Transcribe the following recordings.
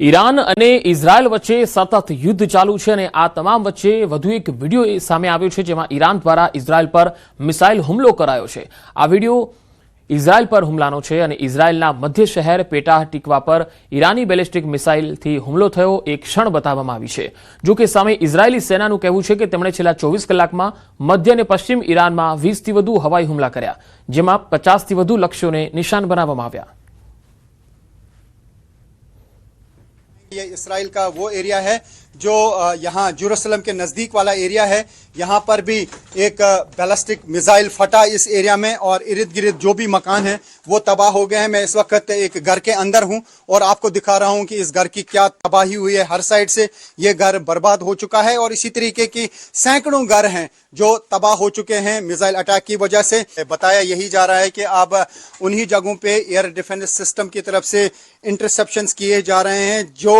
Iran અને Israel વચ્ચે સતત યુદ્ધ ચાલુ છે અને આ તમામ વચ્ચે વધુ એક વિડીયો સામે આવ્યો છે જેમાં ઈરાન દ્વારા ઇઝરાયલ પર મિસાઇલ હુમલો કરાયો છે। આ વિડીયો ઇઝરાયલ પર હુમલાનો છે અને ઇઝરાયલના મધ્ય શહેર પેટાહ ટિકવા પર ઈરાની બેલિસ્ટિક મિસાઇલથી હુમલો થયો એક ક્ષણ બતાવવામાં આવી છે। જો કે સામે ઇઝરાયલી સેનાનું કહેવું છે કે તેમણે છેલ્લા 24 કલાકમાં મધ્ય અને પશ્ચિમ ઈરાનમાં 20થી વધુ હવાઈ હુમલા કર્યા, જેમાં 50થી વધુ લક્ષ્યોને નિશાન બનાવવામાં આવ્યા। ये इसराइल का वो एरिया है जो यहाँ जेरूसलम के नज़दीक वाला एरिया है। यहाँ पर भी एक बैलिस्टिक मिसाइल फटा इस एरिया में और इर्द गिर्द जो भी मकान है वो तबाह हो गए हैं। मैं इस वक्त एक घर के अंदर हूँ और आपको दिखा रहा हूँ कि इस घर की क्या तबाही हुई है। हर साइड से ये घर बर्बाद हो चुका है और इसी तरीके की सैकड़ों घर हैं जो तबाह हो चुके हैं मिसाइल अटैक की वजह से। बताया यही जा रहा है कि अब उन्हीं जगहों पे एयर डिफेंस सिस्टम की तरफ से इंटरसेप्शंस किए जा रहे हैं जो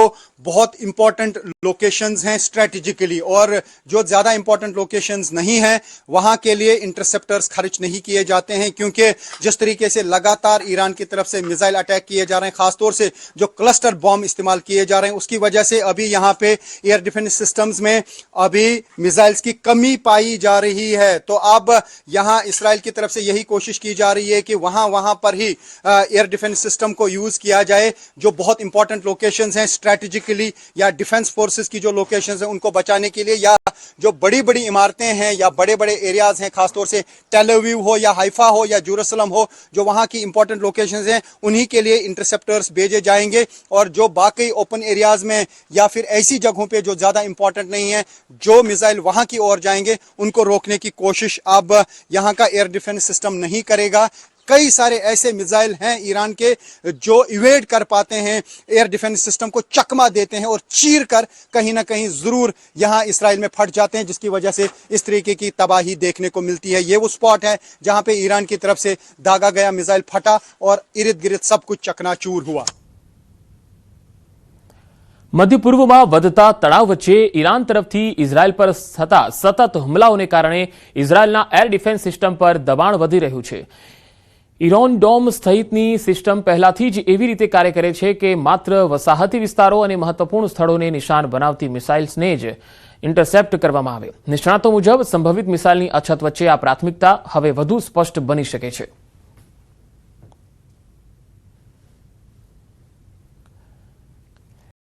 बहुत इंपॉर्टेंट लोकेशंस हैं स्ट्रेटेजिकली, और जो ज़्यादा इंपॉर्टेंट लोकेशंस नहीं हैं वहाँ के लिए इंटरसेप्टर्स खर्च नहीं किए जाते हैं, क्योंकि जिस तरीके से लगातार ईरान की तरफ से मिसाइल अटैक किए जा रहे हैं, ख़ासतौर से जो क्लस्टर बॉम्ब इस्तेमाल किए जा रहे हैं, उसकी वजह से अभी यहाँ पे एयर डिफेंस सिस्टम्स में अभी मिसाइल्स की कमी पाई जा रही है। तो अब यहाँ इसराइल की तरफ से यही कोशिश की जा रही है कि वहाँ पर ही एयर डिफेंस सिस्टम को यूज़ किया जाए। जो बहुत इंपॉर्टेंट लोकेशंस हैं स्ट्रेटेजिकली या डिफेंस फोर्सेस की जो लोकेशंस हैं उनको बचाने के लिए, या जो बड़ी बड़ी इमारतें हैं या बड़े बड़े एरियाज हैं, खासतौर से टेल अवीव हो या हाइफा हो या जेरूसलम हो, जो वहाँ की इंपॉर्टेंट लोकेशंस हैं उन्हीं के लिए इंटरसेप्टर्स भेजे जाएंगे। और जो बाकी ओपन एरियाज में या फिर ऐसी जगहों पे जो ज़्यादा इंपॉर्टेंट नहीं है, जो मिसाइल वहाँ की ओर जाएंगे उनको रोकने की कोशिश अब यहाँ का एयर डिफेंस सिस्टम नहीं करेगा। कई सारे ऐसे मिसाइल हैं ईरान के जो इवेड कर पाते हैं, एयर डिफेंस सिस्टम को चकमा देते हैं और चीर कर कहीं ना कहीं ज़रूर यहाँ इसराइल में फट जाते हैं, जिसकी वजह से इस तरीके की तबाही देखने को मिलती है। ये वो स्पॉट है जहाँ पे ईरान की तरफ से दागा गया मिसाइल फटा और इर्द गिर्द सब कुछ चकनाचूर हुआ। मध्य पूर्व में વધતા તણાવ વચ્ચે ઈરાન તરફથી ઇઝરાયલ પર થતા સતત હુમલાઓને કારણે ઇઝરાયલના એર ડિફેન્સ સિસ્ટમ પર દબાણ વધી રહ્યું છે। ઇરોન ડોમ સહિતની સિસ્ટમ પહેલાથી જ એવી રીતે કાર્ય કરે છે કે માત્ર વસાહતી વિસ્તારો અને મહત્વપૂર્ણ સ્થળોને નિશાન બનાવતી મિસાઇલ્સને જ ઇન્ટરસેપ્ટ કરવામાં આવે। નિષ્ણાતો મુજબ સંભવિત મિસાઇલની અછત વચ્ચે આ પ્રાથમિકતા હવે વધુ સ્પષ્ટ બની શકે છે।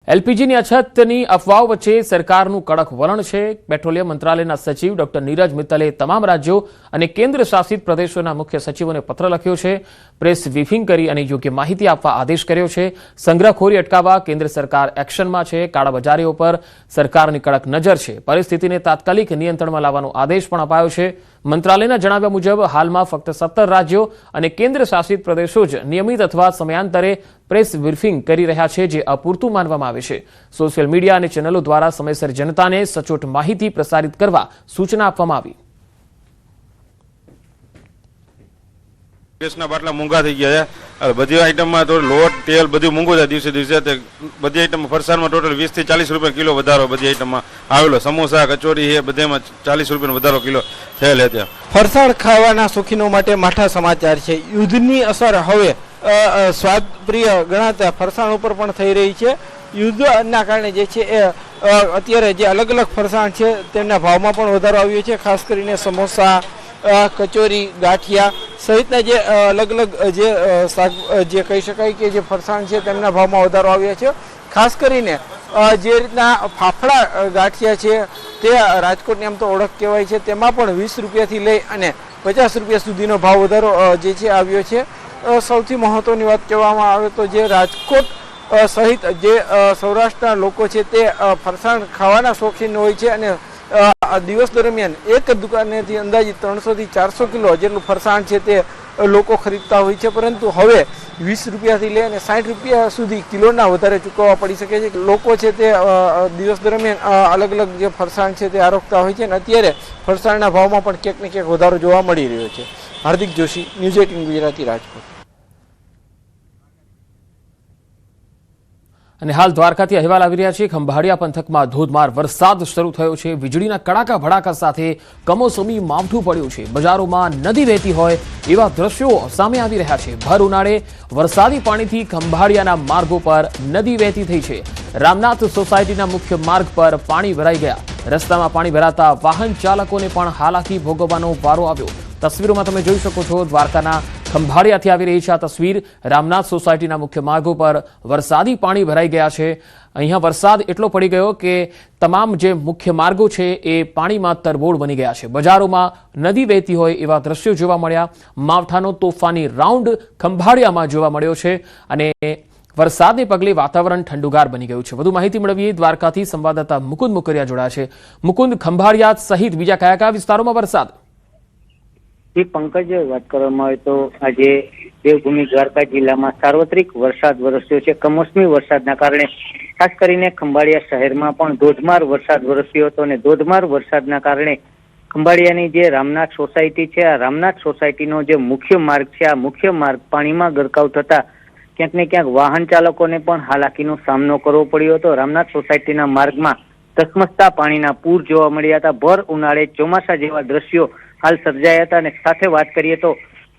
એલપીજીની અછતની અફવાઓ વચ્ચે સરકારનું કડક વલણ છે। પેટ્રોલિયમ મંત્રાલયના સચિવ ડોક્ટર નીરજ મિત્તલે તમામ રાજ્યો અને કેન્દ્ર શાસિત પ્રદેશોના મુખ્ય સચિવોને પત્ર લખ્યો છે, પ્રેસ બ્રીફિંગ કરી અને યોગ્ય માહિતી આપવા આદેશ કર્યો છે। સંગ્રહખોરી અટકાવવા કેન્દ્ર સરકાર એક્શનમાં છે। કાળાબજારીઓ પર સરકારની કડક નજર છે। પરિસ્થિતિને તાત્કાલિક નિયંત્રણમાં લાવવાનો આદેશ પણ અપાયો છે। મંત્રાલયના જણાવ્યા મુજબ હાલમાં ફક્ત 17 રાજ્યો અને કેન્દ્ર શાસિત પ્રદેશો જ નિયમિત અથવા સમયાંતરે પ્રેસ બ્રીફિંગ કરી રહ્યા છે, જે અપૂરતું માનવામાં આવે છે। સોશિયલ મીડિયા અને ચેનલો દ્વારા સમયસર જનતાને સચોટ માહિતી પ્રસારિત કરવા સૂચના આપવામાં આવી। ગેસના બાટલા મોંઘા થઈ ગયા છે, બધી આઈટમમાં તો લોટ તેલ બધું મોંઘું છે દિવસે દિવસે। બધી આઈટમ ફરસાણમાં ટોટલ 20 થી 40 રૂપિયા કિલો વધારો બધી આઈટમમાં આવેલો। સમોસા કચોરી એ બધામાં 40 રૂપિયાનો વધારો કિલો થયેલ છે। ફરસાણ ખાવાના શોખીનો માટે માઠા સમાચાર છે। યુદ્ધની અસર હવે સ્વાદપ્રિય ગણાતા ફરસાણ ઉપર પણ થઈ રહી છે। યુદ્ધના કારણે જે છે એ અત્યારે જે અલગ અલગ ફરસાણ છે તેમના ભાવમાં પણ વધારો આવ્યો છે। ખાસ કરીને સમોસા, કચોરી, ગાંઠિયા સહિતના જે અલગ અલગ જે શાક જે કહી શકાય કે જે ફરસાણ છે તેમના ભાવમાં વધારો આવ્યો છે। ખાસ કરીને જે રીતના ફાફડા ગાંઠિયા છે તે રાજકોટની આમ તો ઓળખ કહેવાય છે, તેમાં પણ 20 રૂપિયાથી લઈ અને 50 રૂપિયા સુધીનો ભાવ વધારો જે છે આવ્યો છે। સૌથી મહત્વની વાત કહેવામાં આવે તો જે રાજકોટ સહિત જે સૌરાષ્ટ્રના લોકો છે તે ફરસાણ ખાવાના શોખીન હોય છે અને દિવસ દરમિયાન એક દુકાનેથી અંદાજિત 300 થી 400 કિલો જેટલું ફરસાણ છે તે લોકો ખરીદતા હોય છે, પરંતુ હવે 20 રૂપિયાથી લઈ અને 60 રૂપિયા સુધી કિલોના વધારે ચૂકવવા પડી શકે છે। લોકો છે તે દિવસ દરમિયાન અલગ અલગ જે ફરસાણ છે તે આરોગતા હોય છે અને અત્યારે ફરસાણના ભાવમાં પણ ક્યાંક ને ક્યાંક વધારો જોવા મળી રહ્યો છે। હાર્દિક જોશી, ન્યૂઝ 18 ગુજરાતી, રાજકોટ। અને હાલ દ્વારકાથી અહેવાલ આવી રહ્યા છે। ખંભાળિયા પંથકમાં ધોધમાર વરસાદ શરૂ થયો છે। વીજળીના કડાકા ભડાકા સાથે કમોસમી માવઠું પડ્યું છે। બજારોમાં નદી વહેતી હોય એવા દ્રશ્યો સામે આવી રહ્યા છે। ભર ઉનાળે વરસાદી પાણીથી ખંભાળિયાના માર્ગો પર નદી વહેતી થઈ છે। રામનાથ સોસાયટીના મુખ્ય માર્ગ પર પાણી ભરાઈ ગયા. રસ્તામાં પાણી ભરાતા વાહન ચાલકોને પણ હાલાકી ભોગવવાનો વારો આવ્યો. તસવીરોમાં તમે જોઈ શકો છો, દ્વારકાના ખંભાળિયાથી આવી રહી છે આ તસવીર. રામનાથ સોસાયટીના મુખ્ય માર્ગો પર વરસાદી પાણી ભરાઈ ગયા છે. અહીંયા વરસાદ એટલો પડી ગયો કે તમામ જે મુખ્ય માર્ગો છે એ પાણીમાં તરબોળ બની ગયા છે. બજારોમાં નદી વહેતી હોય એવા દ્રશ્યો જોવા મળ્યા. માવઠાનો તોફાની રાઉન્ડ ખંભાળિયામાં જોવા મળ્યો છે અને વરસાદને પગલે વાતાવરણ ઠંડુગાર બની ગયું છે. વધુ માહિતી મેળવીએ. દ્વારકાથી સંવાદદાતા મુકુંદ મુકરિયા જોડાયા છે. મુકુંદ, ખંભાળિયા સહિત બીજા કયા કયા વિસ્તારોમાં વરસાદ? પંકજ, વાત કરવામાં આવે તો આજે દેવભૂમિ દ્વારકા જિલ્લામાં સાર્વત્રિક વરસાદ વરસ્યો છે. કમોસમી વરસાદના કારણે ખાસ કરીને ખંભાળિયા શહેરમાં પણ ધોધમાર વરસાદ વરસ્યો હતો અને ધોધમાર વરસાદના કારણે ખંભાળિયાની જે રામનાથ સોસાયટી છે, આ રામનાથ સોસાયટીનો જે મુખ્ય માર્ગ છે, આ મુખ્ય માર્ગ પાણીમાં ગરકાવ થતા ક્યાંક ને ક્યાંક વાહન ચાલકોને પણ હાલાકીનો સામનો કરવો પડ્યો હતો. રામનાથ સોસાયટીના માર્ગમાં ધસમસતા પાણીના પૂર જોવા મળ્યા હતા. ભર ઉનાળે ચોમાસા જેવા દ્રશ્યો હાલ સર્જાયા હતા અને સાથે વાત કરીએ તો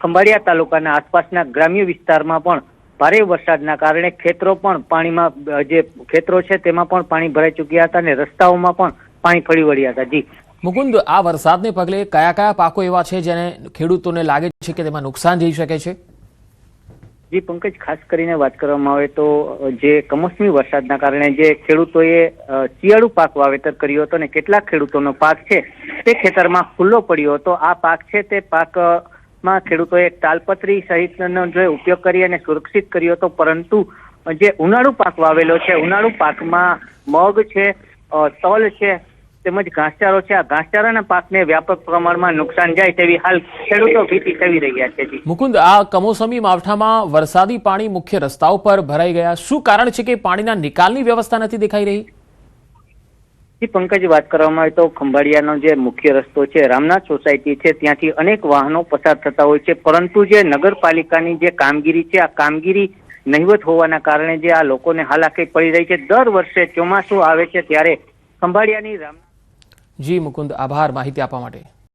ખંભાળિયા તાલુકાના આસપાસના ગ્રામ્ય વિસ્તારમાં પણ ભારે વરસાદના કારણે ખેતરો પણ પાણીમાં, જે ખેતરો છે તેમાં પણ પાણી ભરાઈ ચૂક્યા હતા અને રસ્તાઓમાં પણ પાણી ફરી વળ્યા હતા. જી મુકુંદ, આ વરસાદને પગલે કયા કયા પાકો એવા છે જેને ખેડૂતોને લાગે છે કે તેમાં નુકસાન જઈ શકે છે? જી પંકજ, ખાસ કરીને વાત કરવામાં આવે તો જે કમોસમી વરસાદના કારણે જે ખેડૂતોએ શિયાળુ પાક વાવેતર કર્યો હતો અને કેટલાક ખેડૂતોનો પાક છે તે ખેતરમાં ખુલ્લો પડ્યો હતો. આ પાક છે તે પાકમાં ખેડૂતોએ તાલપત્રી સહિતનો જે ઉપયોગ કરી અને સુરક્ષિત કર્યો હતો, પરંતુ જે ઉનાળુ પાક વાવેલો છે, ઉનાળુ પાકમાં મગ છે, તલ છે તેમજ ઘાસચારો છે, આ ઘાસચારાના પાકને વ્યાપક પ્રમાણમાં નુકસાન જાય તેવી હાલ ખેડૂતો ભીતિ સેવી રહ્યા છે. મુકુંદ, આ કમોસમી માવઠામાં વરસાદી પાણી મુખ્ય રસ્તાઓ પર ભરાઈ ગયા. શું કારણ છે કે પાણીના નિકાલની વ્યવસ્થા નથી દેખાઈ રહી? પંકજ, વાત કરવામાં આવે તો ખંભાળિયાનો જે મુખ્ય રસ્તો છે, રામનાથ સોસાયટી છે, ત્યાંથી અનેક વાહનો પસાર થતા હોય છે, પરંતુ જે નગરપાલિકાની જે કામગીરી છે, આ કામગીરી નહિવત હોવાના કારણે જે આ લોકોને હાલાકી પડી રહી છે. દર વર્ષે ચોમાસું આવે છે ત્યારે ખંભાળિયાની જી મુકુંદ, આભાર માહિતી આપવા માટે.